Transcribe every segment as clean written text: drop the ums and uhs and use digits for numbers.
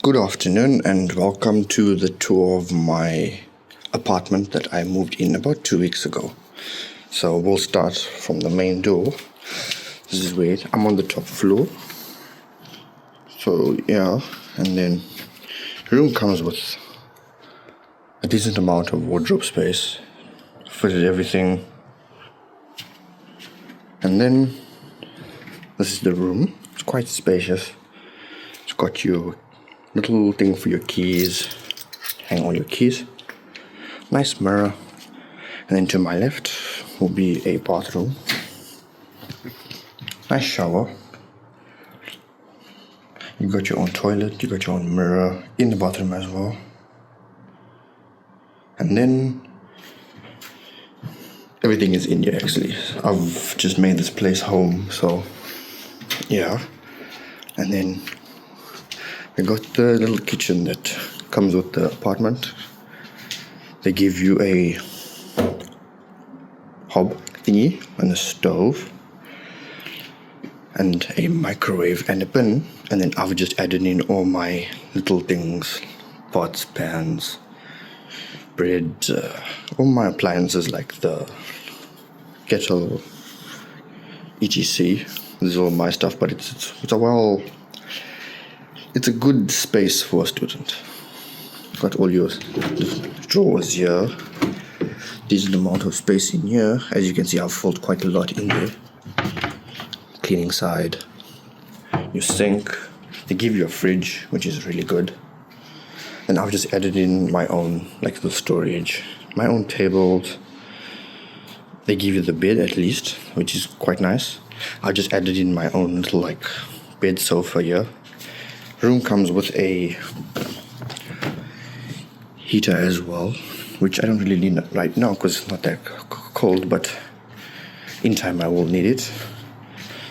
Good afternoon and welcome to the tour of my apartment that I moved in about 2 weeks ago. So we'll start from the main door. This is where I'm on the top floor. So yeah, and then the room comes with a decent amount of wardrobe space, fitted everything. And then this is the room. It's quite spacious. It's got your little thing for your keys, hang all your keys, nice mirror, and then to my left will be a bathroom, nice shower. You got your own toilet, you got your own mirror in the bathroom as well, and then everything is in here actually. I've just made this place home, so yeah. And then I got the little kitchen that comes with the apartment. They give you a hob thingy and a stove and a microwave and a bin, and then I've just added in all my little things, pots, pans, bread, all my appliances like the kettle, etc. This is all my stuff, but it's a good space for a student. Got all your drawers here. Decent amount of space in here. As you can see, I've filled quite a lot in there. Cleaning side. Your sink. They give you a fridge, which is really good. And I've just added in my own, like the storage. My own tables. They give you the bed at least, which is quite nice. I just added in my own little like bed sofa here. Room comes with a heater as well, which I don't really need right now because it's not that cold, but in time I will need it.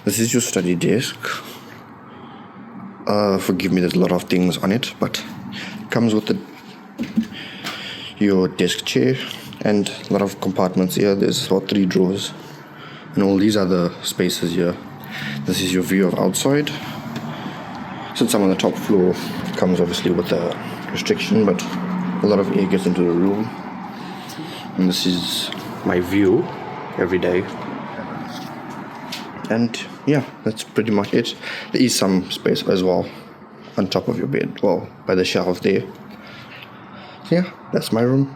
This is your study desk. Forgive me, there's a lot of things on it, but it comes with your desk chair and a lot of compartments here. There's about 3 drawers and all these other spaces here. This is your view of outside. Since I'm on the top floor, it comes obviously with a restriction, but a lot of air gets into the room. And this is my view every day. And yeah, that's pretty much it. There is some space as well on top of your bed, well, by the shelf there. So yeah, that's my room.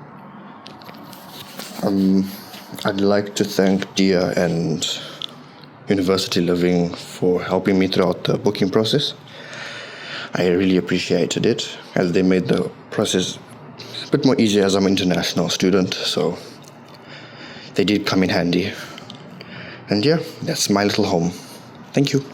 I'd like to thank Dia and University Living for helping me throughout the booking process. I really appreciated it, as they made the process a bit more easier as I'm an international student, so they did come in handy. And yeah, that's my little home. Thank you.